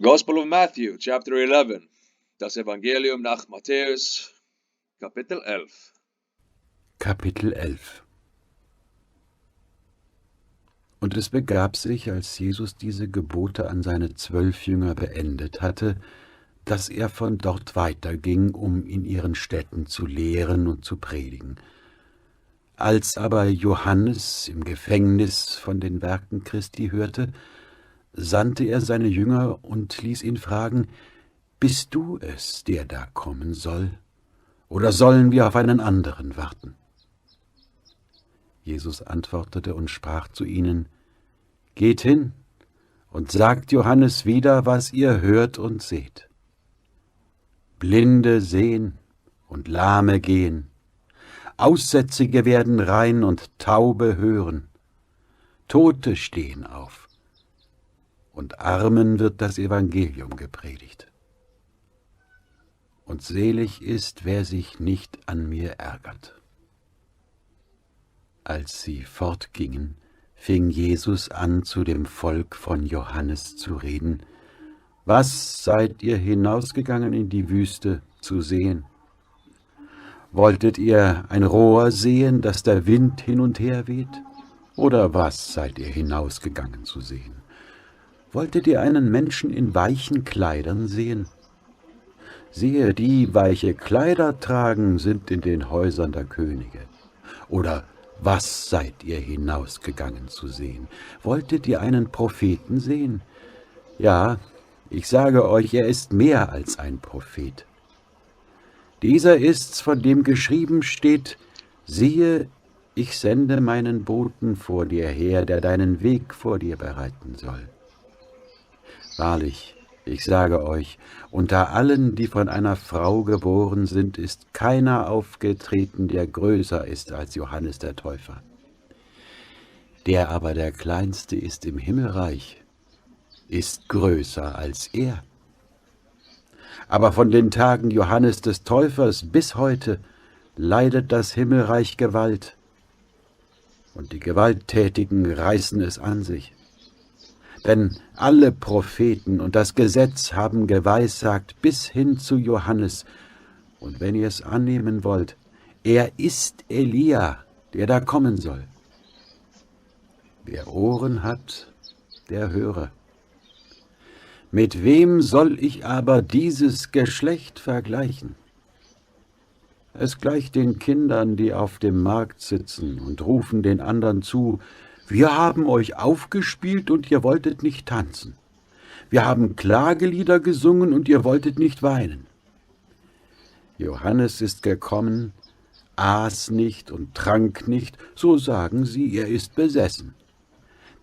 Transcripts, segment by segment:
Gospel of Matthew, chapter 11. Das Evangelium nach Matthäus, Kapitel 11. Kapitel 11. Und es begab sich, als Jesus diese Gebote an seine 12 Jünger beendet hatte, dass er von dort weiterging, um in ihren Städten zu lehren und zu predigen. Als aber Johannes im Gefängnis von den Werken Christi hörte, sandte er seine Jünger und ließ ihn fragen: Bist du es, der da kommen soll, oder sollen wir auf einen anderen warten? Jesus antwortete und sprach zu ihnen: Geht hin und sagt Johannes wieder, was ihr hört und seht. Blinde sehen und Lahme gehen, Aussätzige werden rein und Taube hören, Tote stehen auf, und Armen wird das Evangelium gepredigt. Und selig ist, wer sich nicht an mir ärgert. Als sie fortgingen, fing Jesus an, zu dem Volk von Johannes zu reden: Was seid ihr hinausgegangen in die Wüste zu sehen? Wolltet ihr ein Rohr sehen, das der Wind hin und her weht? Oder was seid ihr hinausgegangen zu sehen? Wolltet ihr einen Menschen in weichen Kleidern sehen? Siehe, die weiche Kleider tragen, sind in den Häusern der Könige. Oder was seid ihr hinausgegangen zu sehen? Wolltet ihr einen Propheten sehen? Ja, ich sage euch, er ist mehr als ein Prophet. Dieser ist's, von dem geschrieben steht: Siehe, ich sende meinen Boten vor dir her, der deinen Weg vor dir bereiten soll. Wahrlich, ich sage euch, unter allen, die von einer Frau geboren sind, ist keiner aufgetreten, der größer ist als Johannes der Täufer. Der aber der Kleinste ist im Himmelreich, ist größer als er. Aber von den Tagen Johannes des Täufers bis heute leidet das Himmelreich Gewalt, und die Gewalttätigen reißen es an sich. Denn alle Propheten und das Gesetz haben geweissagt bis hin zu Johannes. Und wenn ihr es annehmen wollt, er ist Elia, der da kommen soll. Wer Ohren hat, der höre. Mit wem soll ich aber dieses Geschlecht vergleichen? Es gleicht den Kindern, die auf dem Markt sitzen und rufen den anderen zu: Wir haben euch aufgespielt und ihr wolltet nicht tanzen. Wir haben Klagelieder gesungen und ihr wolltet nicht weinen. Johannes ist gekommen, aß nicht und trank nicht, so sagen sie, er ist besessen.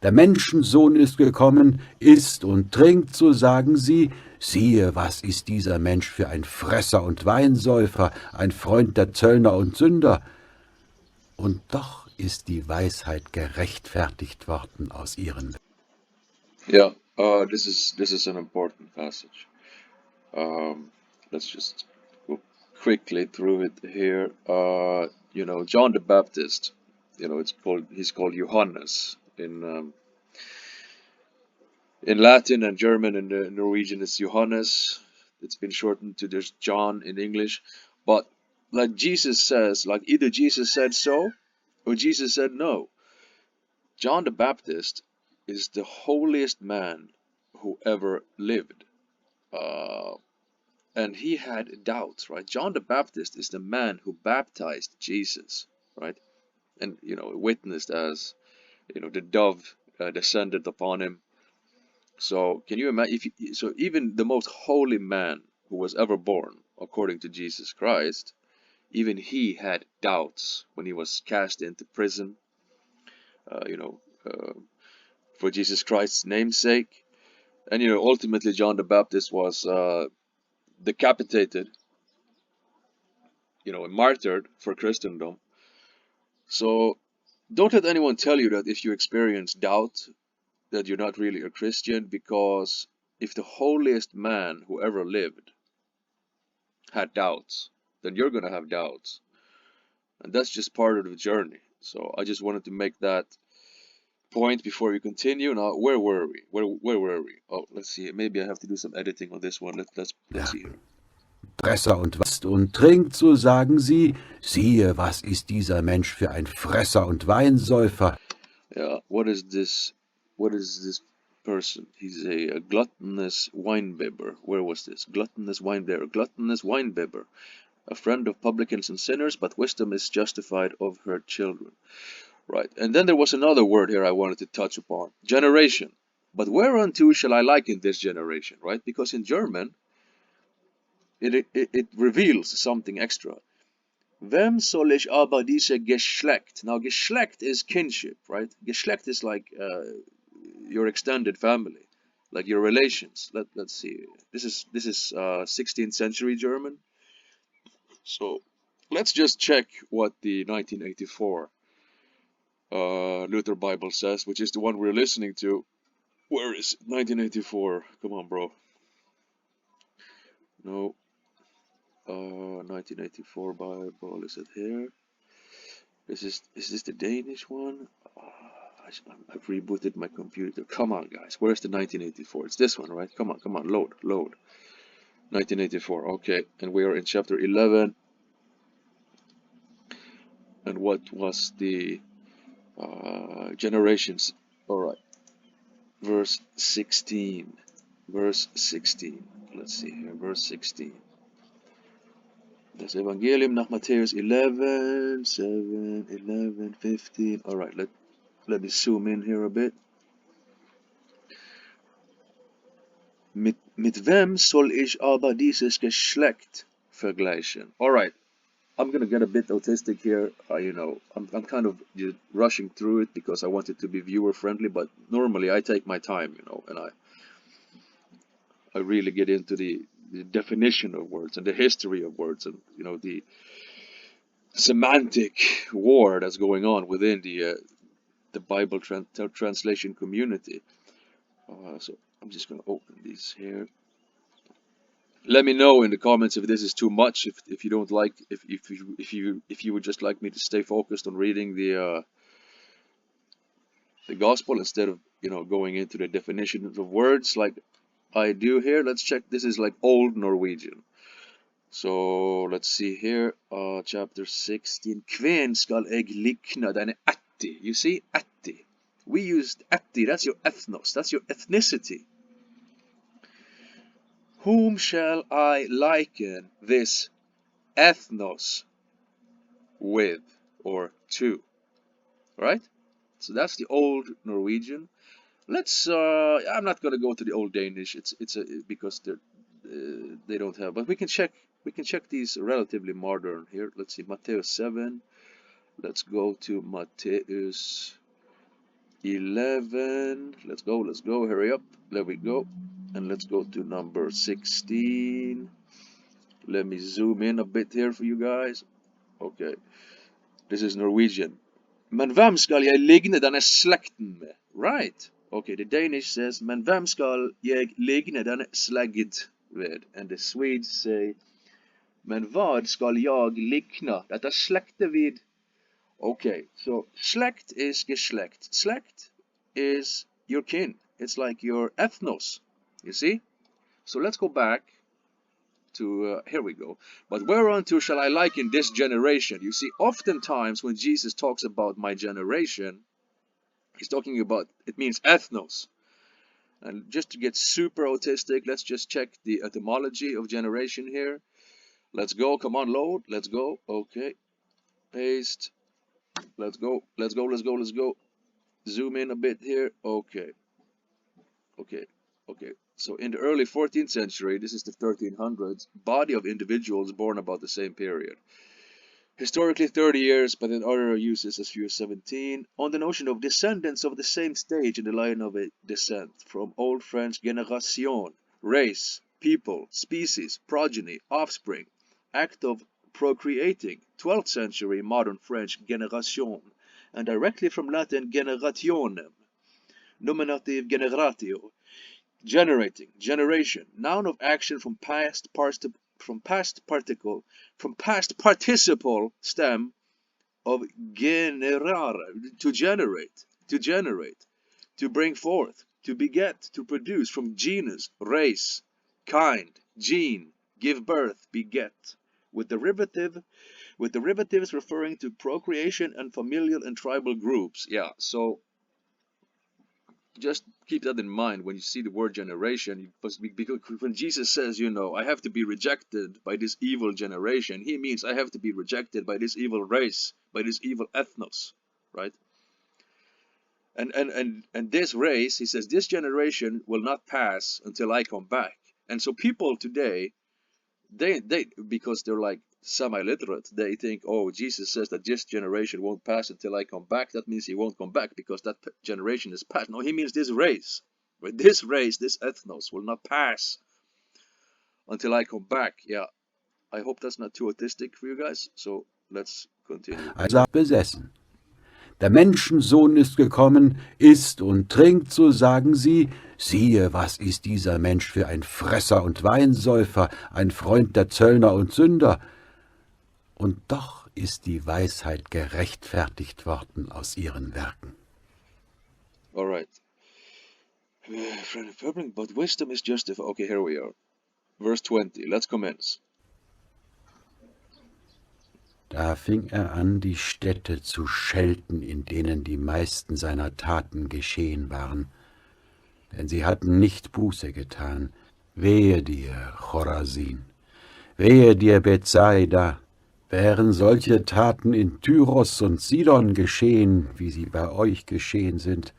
Der Menschensohn ist gekommen, isst und trinkt, so sagen sie, siehe, was ist dieser Mensch für ein Fresser und Weinsäufer, ein Freund der Zöllner und Sünder. Und doch ist die Weisheit gerechtfertigt worden aus ihren. Yeah, this is an important passage. Let's just go quickly through it here. John the Baptist. He's called Johannes in Latin and German, and Norwegian it's Johannes. It's been shortened to just John in English. But like Jesus says, like either Jesus said so or Jesus said no. John the Baptist is the holiest man who ever lived. And he had doubts, right? John the Baptist is the man who baptized Jesus, right? And, witnessed as, the dove descended upon him. So can you imagine? So even the most holy man who was ever born, according to Jesus Christ, even he had doubts when he was cast into prison, uh, you know, uh, for Jesus Christ's namesake. And ultimately John the Baptist was decapitated, and martyred for Christendom. So don't let anyone tell you that if you experience doubt, that you're not really a Christian, because if the holiest man who ever lived had doubts, then you're going to have doubts. And that's just part of the journey. So I just wanted to make that point before we continue. Now, where were we? Where were we? Oh, let's see. Maybe I have to do some editing on this one. Let's Ja. see here. Fresser und wasst und trinkt, so sagen sie, siehe, was ist dieser Mensch für ein Fresser und Weinsäufer. Yeah, what is this? What is this person? He's a gluttonous winebibber. Where was this? Gluttonous winebibber. Gluttonous winebibber. A friend of publicans and sinners, but wisdom is justified of her children. Right. And then there was another word here I wanted to touch upon. Generation. But whereunto shall I liken this generation? Right? Because in German, it reveals something extra. Wem soll ich aber diese Geschlecht? Now, Geschlecht is kinship, right? Geschlecht is like your extended family, like your relations. Let's see. This is 16th century German. So let's just check what the 1984 Luther Bible says, which is the one we're listening to. Where is it? 1984? Come on, bro. No. 1984 Bible. Is it here? Is this the Danish one? I've rebooted my computer. Come on, guys. Where's the 1984? It's this one, right? Come on, load. 1984. Okay, and we are in chapter 11. And what was the generations? All right, verse 16. Verse 16. Let's see here. Verse 16. Das Evangelium nach Matthäus 11, 7, 11, 15. All right, let me zoom in here a bit. Mit wem soll ich aber dieses Geschlecht vergleichen? All right, I'm gonna get a bit autistic here. I'm kind of just rushing through it because I want it to be viewer friendly. But normally I take my time, and I really get into the definition of words and the history of words, and the semantic war that's going on within the Bible translation community. So I'm just gonna open these here. Let me know in the comments if this is too much. If you don't like, if you would just like me to stay focused on reading the gospel instead of going into the definitions of words like I do here. Let's check. This is like old Norwegian. So let's see here. Chapter 16. Kven skal eg likna denne atti. You see, atti. We used atti. That's your ethnos. That's your ethnicity. Whom shall I liken this ethnos with or to? Right? So that's the old Norwegian. Let's. I'm not gonna go to the old Danish. It's because they don't have. But we can check. We can check these relatively modern here. Let's see. Matthäus 7. Let's go to Matthäus 11. Let's go. Let's go. Hurry up. There we go. And let's go to number 16. Let me zoom in a bit here for you guys. Okay. This is Norwegian. Men hvem skal jeg ligne denne slekten med? Right. Okay, the Danish says, men hvem skal jeg ligne denne slekt ved? And the Swedes say, men vad skal jeg likna dette slekte vid? Okay, so slekt is geschlecht. Slekt is your kin. It's like your ethnos, you see? So let's go back to, here we go. But whereunto shall I liken this generation? You see, oftentimes when Jesus talks about my generation, he's talking about, it means ethnos. And just to get super autistic, let's just check the etymology of generation here. Let's go, come on, load, let's go, okay. Paste, let's go. Zoom in a bit here, okay. So in the early 14th century, this is the 1300s, body of individuals born about the same period. Historically 30 years, but in other uses as few as 17, on the notion of descendants of the same stage in the line of a descent, from Old French génération, race, people, species, progeny, offspring, act of procreating, 12th century modern French génération, and directly from Latin generationem, nominative generatio, generating, generation, noun of action from past participle stem of generare, to generate, to bring forth, to beget, to produce, from genus, race, kind, gene, give birth, beget, with derivatives referring to procreation and familial and tribal groups. Yeah, so just keep that in mind when you see the word generation, because when Jesus says, I have to be rejected by this evil generation, he means I have to be rejected by this evil race, by this evil ethnos, right? And this race, he says, this generation will not pass until I come back. And so people today, they because they're like semi-literate, they think, oh, Jesus says that this generation won't pass until I come back. That means he won't come back because that generation is past. No, he means this race. Right? This race, this ethnos, will not pass until I come back. Yeah, I hope that's not too autistic for you guys. So let's continue. Also besessen. Der Menschensohn ist gekommen, isst und trinkt, so sagen sie. Siehe, was ist dieser Mensch für ein Fresser und Weinsäufer, ein Freund der Zöllner und Sünder. Und doch ist die Weisheit gerechtfertigt worden aus ihren Werken. All right. But wisdom is justified. Okay, here we are. Verse 20. Let's commence. Da fing er an, die Städte zu schelten, in denen die meisten seiner Taten geschehen waren, denn sie hatten nicht Buße getan. Wehe dir, Chorasin, wehe dir, Bethsaida, wären solche Taten in Tyros und Sidon geschehen, wie sie bei euch geschehen sind.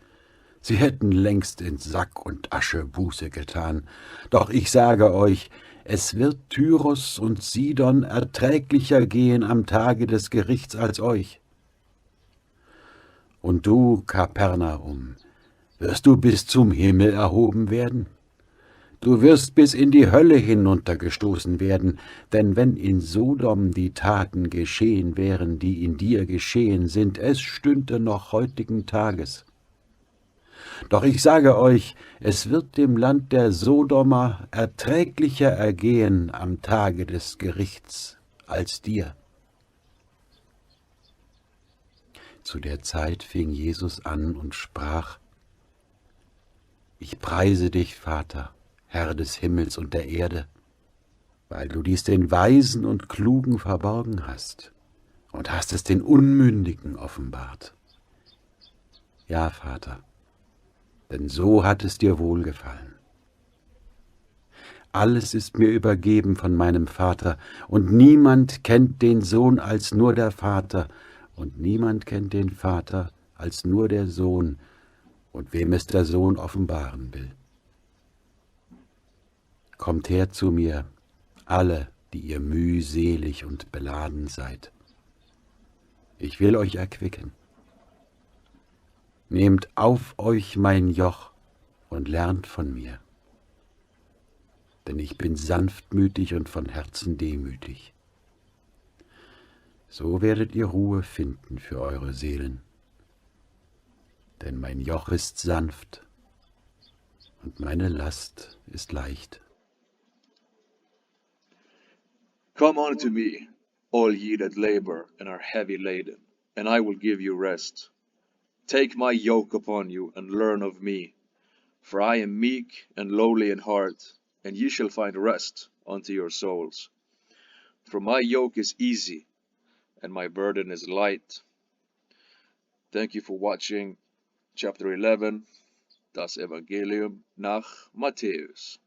Sie hätten längst in Sack und Asche Buße getan. Doch ich sage euch, es wird Tyros und Sidon erträglicher gehen am Tage des Gerichts als euch. Und du, Kapernaum, wirst du bis zum Himmel erhoben werden? Du wirst bis in die Hölle hinuntergestoßen werden, denn wenn in Sodom die Taten geschehen wären, die in dir geschehen sind, es stünde noch heutigen Tages. Doch ich sage euch, es wird dem Land der Sodomer erträglicher ergehen am Tage des Gerichts als dir. Zu der Zeit fing Jesus an und sprach: Ich preise dich, Vater, Herr des Himmels und der Erde, weil du dies den Weisen und Klugen verborgen hast und hast es den Unmündigen offenbart. Ja, Vater, denn so hat es dir wohlgefallen. Alles ist mir übergeben von meinem Vater, und niemand kennt den Sohn als nur der Vater, und niemand kennt den Vater als nur der Sohn, und wem es der Sohn offenbaren will. Kommt her zu mir, alle, die ihr mühselig und beladen seid. Ich will euch erquicken. Nehmt auf euch mein Joch und lernt von mir, denn ich bin sanftmütig und von Herzen demütig. So werdet ihr Ruhe finden für eure Seelen, denn mein Joch ist sanft und meine Last ist leicht. Come unto me, all ye that labor and are heavy laden, and I will give you rest. Take my yoke upon you and learn of me, for I am meek and lowly in heart, and ye shall find rest unto your souls. For my yoke is easy and my burden is light. Thank you for watching chapter 11, das Evangelium nach Matthäus.